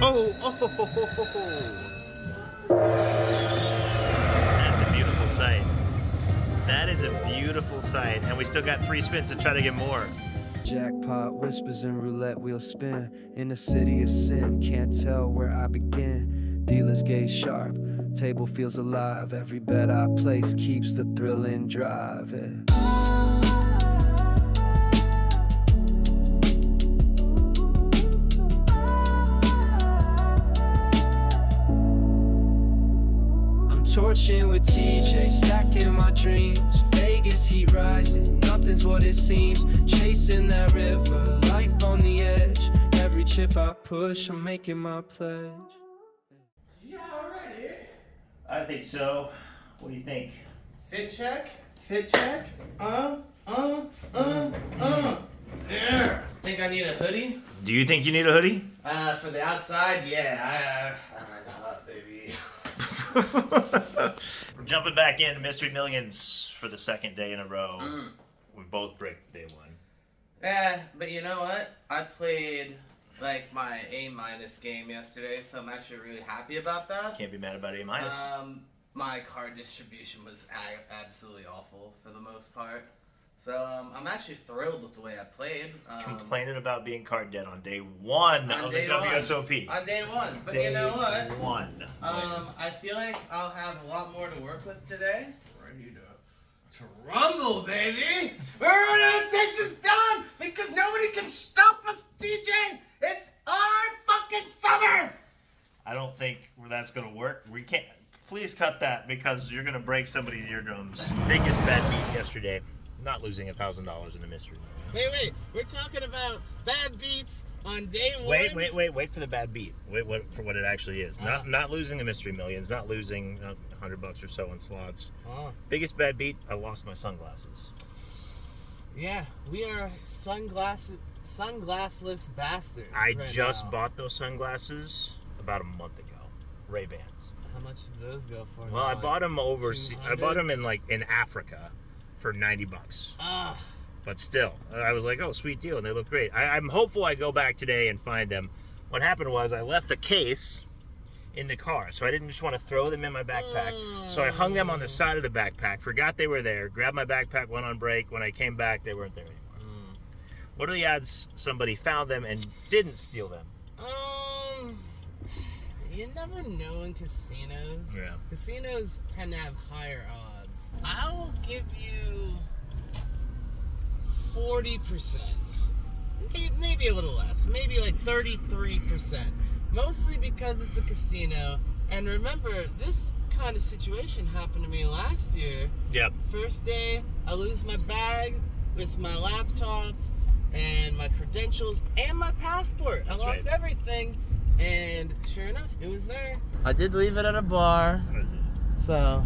That's a beautiful sight. That is a beautiful sight. And we still got 3 spins to try to get more. Jackpot whispers and roulette wheel spin in the city of sin. Can't tell where I begin. Dealers gaze sharp. Table feels alive. Every bet I place keeps the thrill in drive. Torching with TJ, stacking my dreams. Vegas heat rising, nothing's what it seems. Chasing that river, life on the edge. Every chip I push, I'm making my pledge. Yeah, already. I think so. What do you think? Fit check. Fit check. There. Think I need a hoodie? Do you think you need a hoodie? For the outside, yeah. I got baby. We're jumping back into Mystery Millions for the 2nd day in a row. We both bricked day 1. Yeah, but you know what? I played like my A- game yesterday, so I'm actually really happy about that. Can't be mad about A-. My card distribution was absolutely awful for the most part. So I'm actually thrilled with the way I played. Complaining about being card dead on day 1 of the WSOP. On day 1. But day you know what? 1. I feel like I'll have a lot more to work with today. Ready to rumble, baby! We're gonna take this down because nobody can stop us, DJ! It's our fucking summer! I don't think that's gonna work. We can't. Please cut that because you're gonna break somebody's eardrums. Biggest bad beat yesterday. Not losing $1,000 in the mystery. Wait. We're talking about bad beats on day 1. Wait for the bad beat. Wait for what it actually is. Not losing the Mystery Millions. Not losing $100 or so in slots. Biggest bad beat. I lost my sunglasses. Yeah, we are sunglassless bastards. I just bought those sunglasses about a month ago. Ray-Bans. How much did those go for? Well, I bought them I bought them in Africa for $90. But still, I was like, oh, sweet deal, and they look great. I'm hopeful I go back today and find them. What happened was I left the case in the car, so I didn't just want to throw them in my backpack. So I hung them on the side of the backpack, forgot they were there, grabbed my backpack, went on break. When I came back, they weren't there anymore. What are the odds somebody found them and didn't steal them? You never know in casinos. Yeah. Casinos tend to have higher odds. I will give you 40%. Maybe a little less. Maybe like 33%. Mostly because it's a casino. And remember, this kind of situation happened to me last year. Yep. First day, I lose my bag with my laptop and my credentials and my passport. I lost everything. And sure enough, it was there. I did leave it at a bar. So,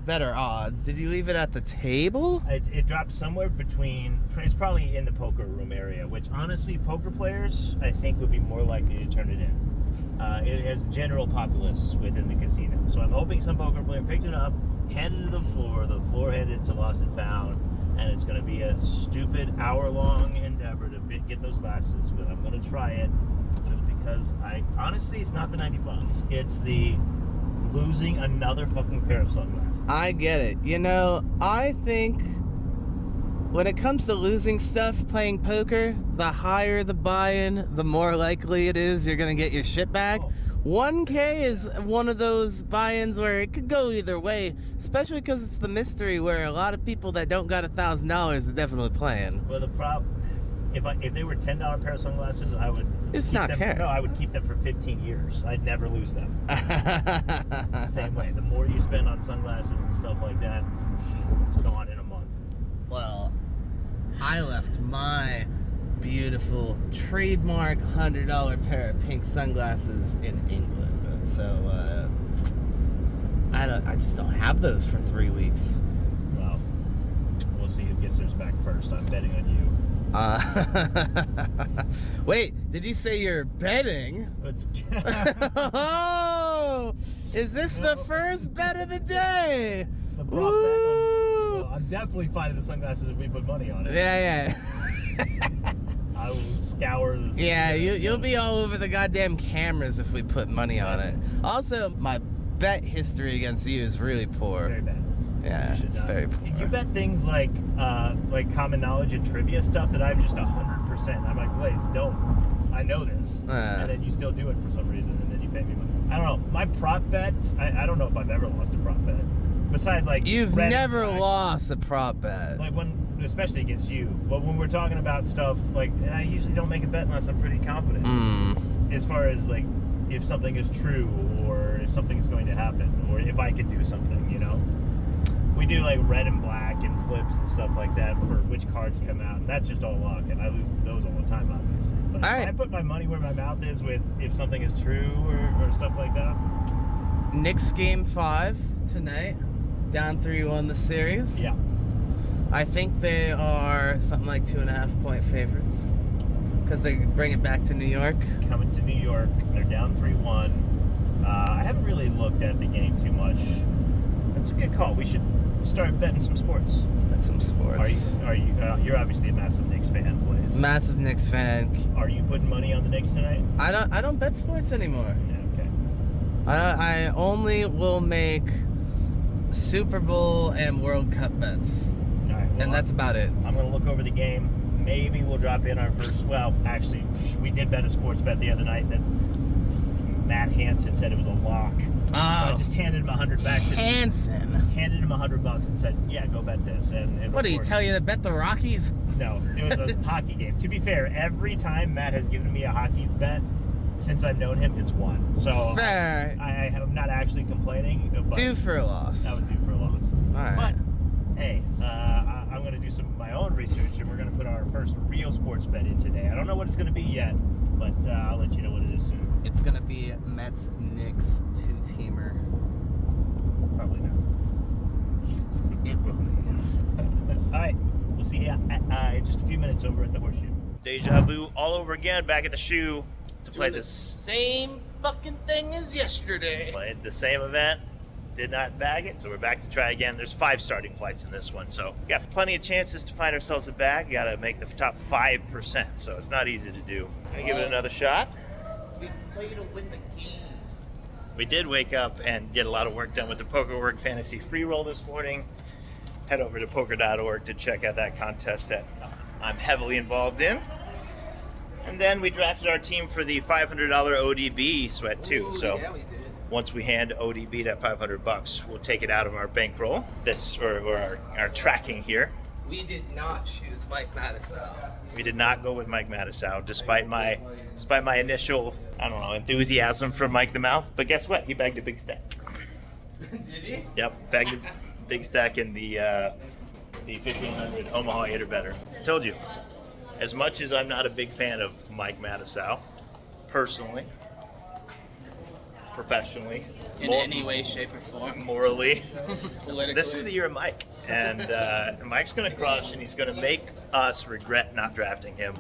better odds. Did you leave it at the table? It dropped somewhere between, it's probably in the poker room area, which honestly, poker players, I think, would be more likely to turn it in. As general populace within the casino. So I'm hoping some poker player picked it up, handed it to the floor handed it to Lost and Found, and it's going to be a stupid hour-long endeavor to get those glasses, but I'm going to try it just because honestly, it's not the $90. It's the losing another fucking pair of sunglasses. I get it. You know, I think when it comes to losing stuff playing poker, the higher the buy-in, the more likely it is you're going to get your shit back. 1K is one of those buy-ins where it could go either way, especially because it's the mystery where a lot of people that don't got $1,000 are definitely playing. Well, the problem, if they were $10 pair of sunglasses, I would care. No, I would keep them for 15 years. I'd never lose them. It's the same way. The more you spend on sunglasses and stuff like that, it's gone in a month. Well, I left my beautiful trademark $100 pair of pink sunglasses in England, so I just don't have those for 3 weeks. Well, we'll see who gets theirs back first. I'm betting on you. Wait, did you say you're betting? Oh, is this the first bet of the day? The prop bet? I'm definitely finding the sunglasses if we put money on it. Yeah. I will scour this. Yeah, you'll be all over the goddamn cameras if we put money on it. Also, my bet history against you is really poor. Very bad. Yeah, it's very poor. You bet things like common knowledge and trivia stuff that I'm just 100%. I'm like, Blaze, don't. I know this. And then you still do it for some reason, and then you pay me money. I don't know. My prop bets, I don't know if I've ever lost a prop bet. Besides, like, you've red never flag. lost a prop bet. Like especially against you. But when we're talking about stuff, like, I usually don't make a bet unless I'm pretty confident. As far as, like, if something is true, or if something is going to happen, or if I can do something, you know? We do, like, red and black and flips and stuff like that for which cards come out. And that's just all luck, and I lose those all the time, obviously. But I put my money where my mouth is with if something is true or stuff like that. Knicks game 5 tonight. Down 3-1 the series. Yeah. I think they are something like 2.5-point favorites because they bring it back to New York. Coming to New York, they're down 3-1. I haven't really looked at the game too much. That's a good call. We should start betting some sports. Let's bet some sports. Are you? You're obviously a massive Knicks fan, Blaze. Massive Knicks fan. Are you putting money on the Knicks tonight? I don't bet sports anymore. Yeah, okay. I only will make Super Bowl and World Cup bets. All right. Well, And that's about it. I'm going to look over the game. Maybe we'll drop in our first. Well, actually, we did bet a sports bet the other night that Matt Hansen said it was a lock. So I just handed him $100. Hansen. Handed him $100 and said, "Yeah, go bet this." And What of did he course- tell you to bet the Rockies? No, it was a hockey game. To be fair, every time Matt has given me a hockey bet since I've known him, it's won. So Fair. I'm not actually complaining. But Due for a loss. That was due for a loss. All right. But hey, I'm going to do some of my own research, and we're going to put our first real sports bet in today. I don't know what it's going to be yet, but I'll let you know what it is soon. It's gonna be Mets Knicks 2-teamer. Probably not. It will be. All right, we'll see you in just a few minutes over at the Horseshoe. Deja vu all over again, back at the shoe to play this. Same fucking thing as yesterday. Played the same event, did not bag it, so we're back to try again. There's 5 starting flights in this one, so got plenty of chances to find ourselves a bag. Got to make the top 5%, so it's not easy to do. Gonna give it another shot. We play to win the game. We did wake up and get a lot of work done with the Poker Work Fantasy Free Roll this morning. Head over to poker.org to check out that contest that I'm heavily involved in. And then we drafted our team for the $500 ODB sweat too. Ooh, So yeah, we did. once we hand ODB that $500, we'll take it out of our bankroll. Or our tracking here. We did not choose Mike Madison. We did not go with Mike Madison, despite my initial, I don't know, enthusiasm for Mike the Mouth. But guess what? He bagged a big stack. Did he? Yep, bagged a big stack in the 1500 Omaha 8 or better. Told you. As much as I'm not a big fan of Mike Madison, personally, professionally, In any way, shape, or form. morally, Politically. this is the year of Mike. And Mike's going to crush, and he's going to make us regret not drafting him.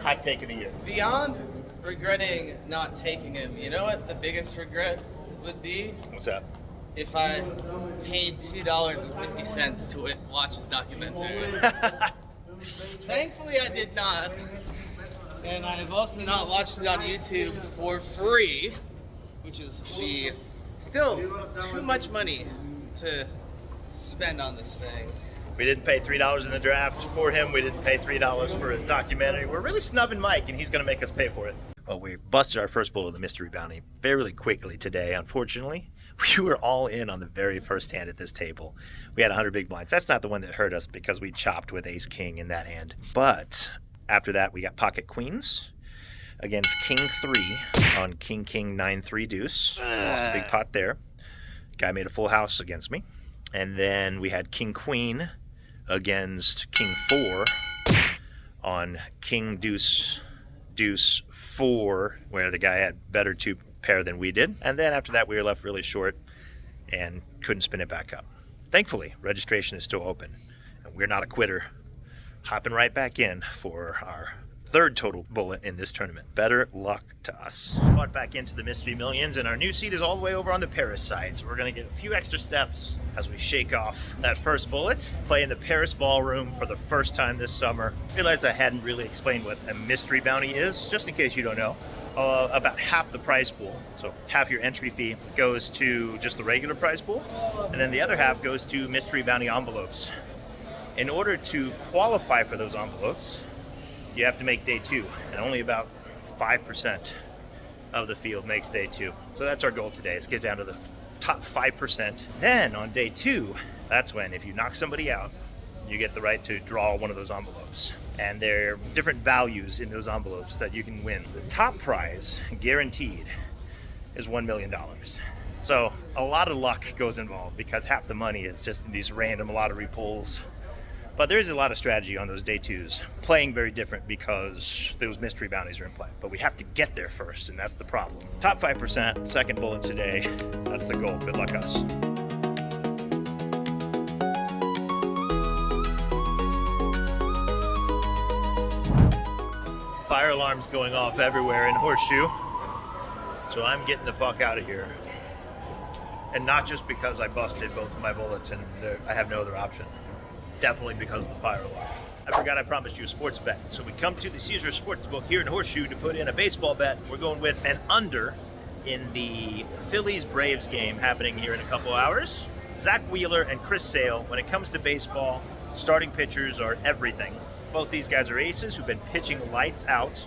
Hot take of the year. Beyond regretting not taking him, you know what the biggest regret would be? What's up? If I paid $2.50 to watch his documentary. Thankfully, I did not. And I've also not watched it on YouTube for free, which is still too much money to spend on this thing. We didn't pay $3 in the draft for him. We didn't pay $3 for his documentary. We're really snubbing Mike, and he's going to make us pay for it. Well, we busted our first bullet of the mystery bounty fairly quickly today, unfortunately. We were all in on the very first hand at this table. We had 100 big blinds. That's not the one that hurt us because we chopped with ace king in that hand. But after that, we got pocket queens against king 3 on king 9-3 deuce. Lost a big pot there. Guy made a full house against me. And then we had king queen against king 4 on king deuce 4, where the guy had better 2 pair than we did. And then after that, we were left really short and couldn't spin it back up. Thankfully, registration is still open, and we're not a quitter. Hopping right back in for our third total bullet in this tournament. Better luck to us. Brought back into the Mystery Millions, and our new seat is all the way over on the Paris side. So we're gonna get a few extra steps as we shake off that first bullet. Play in the Paris Ballroom for the first time this summer. Realized I hadn't really explained what a mystery bounty is, just in case you don't know. About half the prize pool, so half your entry fee goes to just the regular prize pool, and then the other half goes to mystery bounty envelopes. In order to qualify for those envelopes, you have to make day 2, and only about 5% of the field makes day 2. So that's our goal today, is get down to the top 5%. Then on day 2, that's when, if you knock somebody out, you get the right to draw one of those envelopes. And there are different values in those envelopes that you can win. The top prize, guaranteed, is $1 million. So a lot of luck goes involved, because half the money is just in these random lottery pools. But there is a lot of strategy on those day 2s. Playing very different because those mystery bounties are in play. But we have to get there first, and that's the problem. Top 5%, second bullet today. That's the goal. Good luck us. Fire alarms going off everywhere in Horseshoe. So I'm getting the fuck out of here. And not just because I busted both of my bullets and I have no other option. Definitely because of the fire alarm. I forgot I promised you a sports bet. So we come to the Caesar Sportsbook here in Horseshoe to put in a baseball bet. We're going with an under in the Phillies-Braves game happening here in a couple hours. Zach Wheeler and Chris Sale. When it comes to baseball, starting pitchers are everything. Both these guys are aces who've been pitching lights out.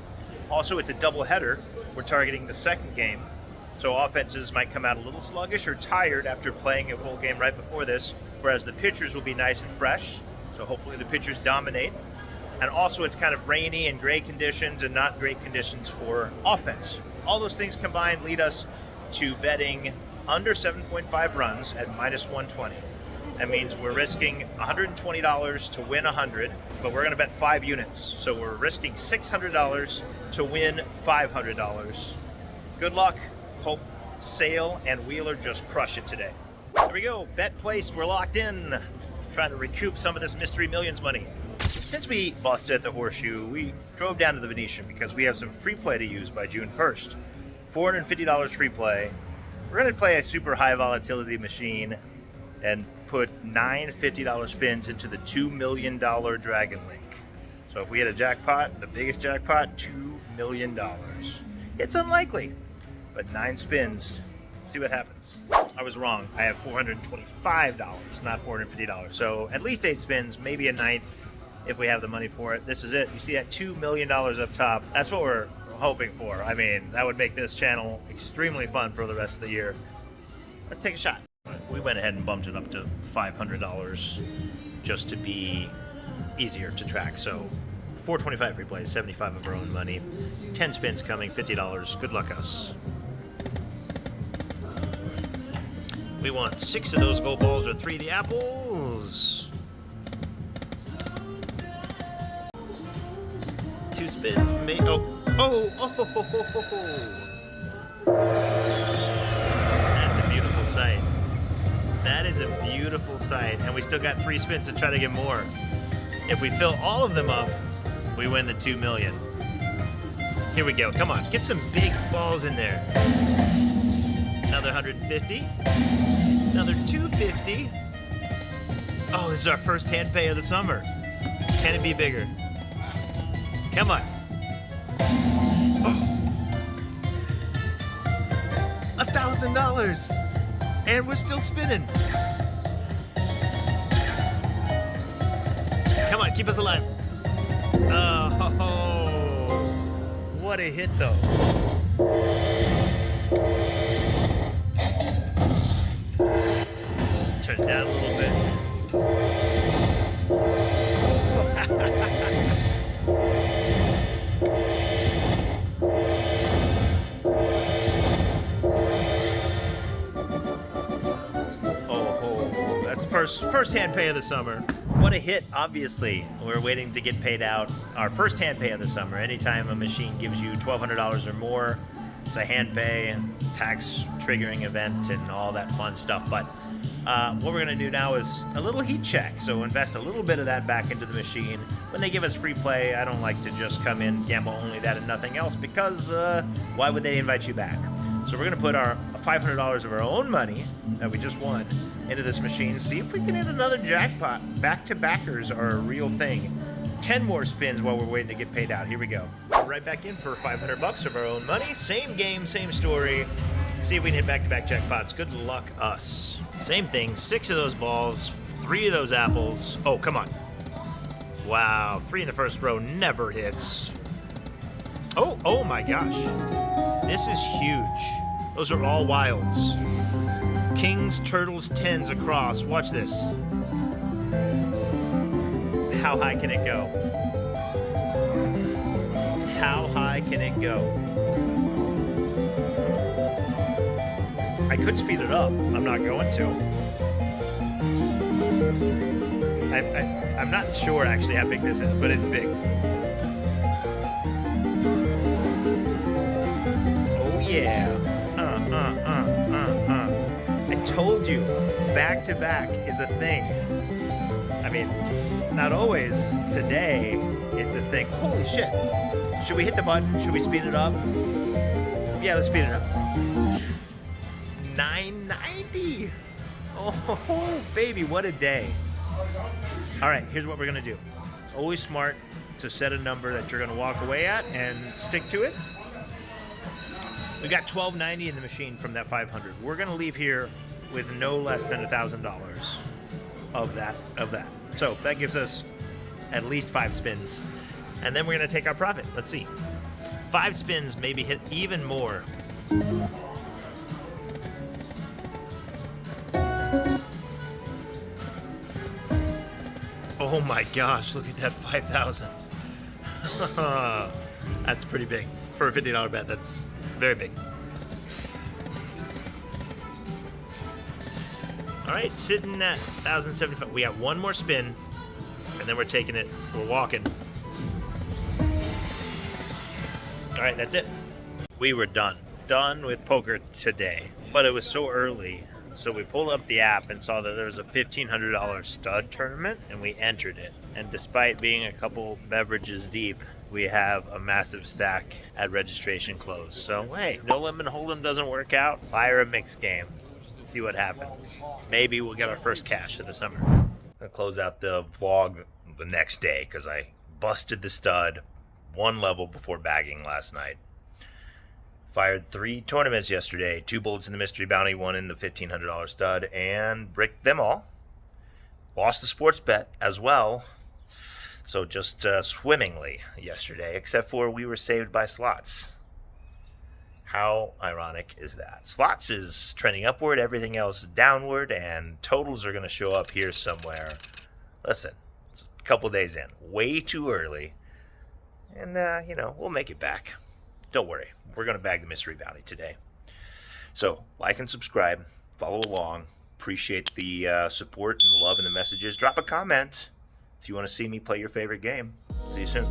Also, it's a doubleheader. We're targeting the second game. So offenses might come out a little sluggish or tired after playing a full game right before this, whereas the pitchers will be nice and fresh. So hopefully the pitchers dominate. And also it's kind of rainy and gray conditions and not great conditions for offense. All those things combined lead us to betting under 7.5 runs at -120. That means we're risking $120 to win 100, but we're gonna bet 5 units. So we're risking $600 to win $500. Good luck. Hope Sale and Wheeler just crush it today. There we go, bet placed, we're locked in. Trying to recoup some of this Mystery Millions money. Since we busted at the Horseshoe, we drove down to the Venetian because we have some free play to use by June 1st. $450 free play. We're gonna play a super high volatility machine and put 9 $50 spins into the $2 million Dragon Link. So if we hit a jackpot, the biggest jackpot, $2 million. It's unlikely, but 9 spins. Let's see what happens. I was wrong. I have $425, not $450. So at least 8 spins, maybe a 9th if we have the money for it. This is it. You see that $2 million up top? That's what we're hoping for. I mean, that would make this channel extremely fun for the rest of the year. Let's take a shot. We went ahead and bumped it up to $500 just to be easier to track. So $425 free plays, $75 of our own money. 10 spins coming, $50. Good luck us. We want 6 of those gold balls or 3 of the apples. 2 spins, That's a beautiful sight. That is a beautiful sight. And we still got 3 spins to try to get more. If we fill all of them up, we win the $2 million. Here we go, come on, get some big balls in there. Another 150. Another 250. Oh, this is our first hand pay of the summer. Can it be bigger? Come on. Oh. $1,000. And we're still spinning. Come on, keep us alive. Oh, what a hit though. Turn it down a little bit. Oh, that's first hand pay of the summer. What a hit, obviously. We're waiting to get paid out our first hand pay of the summer. Anytime a machine gives you $1,200 or more, it's a hand pay, tax triggering event, and all that fun stuff. But What we're going to do now is a little heat check. So invest a little bit of that back into the machine. When they give us free play, I don't like to just come in, gamble only that and nothing else, because why would they invite you back? So we're going to put our $500 of our own money that we just won into this machine, see if we can hit another jackpot. Back-to-backers are a real thing. 10 more spins while we're waiting to get paid out. Here we go. Right back in for $500 of our own money. Same game, same story. See if we can hit back-to-back jackpots. Good luck, us. Same thing, 6 of those balls, 3 of those apples. Oh, come on. Wow, 3 in the first row never hits. Oh my gosh. This is huge. Those are all wilds. Kings, turtles, 10s across. Watch this. How high can it go? How high can it go? I could speed it up. I'm not going to. I'm not sure actually how big this is, but it's big. Oh yeah. I told you, back to back is a thing. I mean, not always. Today, it's a thing. Holy shit. Should we hit the button? Should we speed it up? Yeah, let's speed it up. 990. Oh, baby, what a day. All right, here's what we're going to do. It's always smart to set a number that you're going to walk away at and stick to it. We got $12.90 in the machine from that 500. We're going to leave here with no less than $1,000 of that. So that gives us at least 5 spins. And then we're going to take our profit. Let's see. 5 spins, maybe hit even more. Oh my gosh, look at that 5,000. That's pretty big. For a $50 bet, that's very big. All right, sitting at 1,075. We got one more spin, and then we're taking it. We're walking. All right, that's it. We were done with poker today, but it was so early. So we pulled up the app and saw that there was a $1,500 stud tournament, and we entered it. And despite being a couple beverages deep, we have a massive stack at registration close. So hey, no limit hold'em doesn't work out. Fire a mixed game. See what happens. Maybe we'll get our first cash of the summer. I'll close out the vlog the next day because I busted the stud 1 level before bagging last night. Fired 3 tournaments yesterday, 2 bullets in the mystery bounty, 1 in the $1,500 stud, and bricked them all. Lost the sports bet as well. So just swimmingly yesterday, except for we were saved by slots. How ironic is that? Slots is trending upward, everything else downward, and totals are going to show up here somewhere. Listen, it's a couple days in, way too early, and we'll make it back. Don't worry, we're going to bag the mystery bounty today. So like and subscribe, follow along. Appreciate the support and the love and the messages. Drop a comment if you want to see me play your favorite game. See you soon.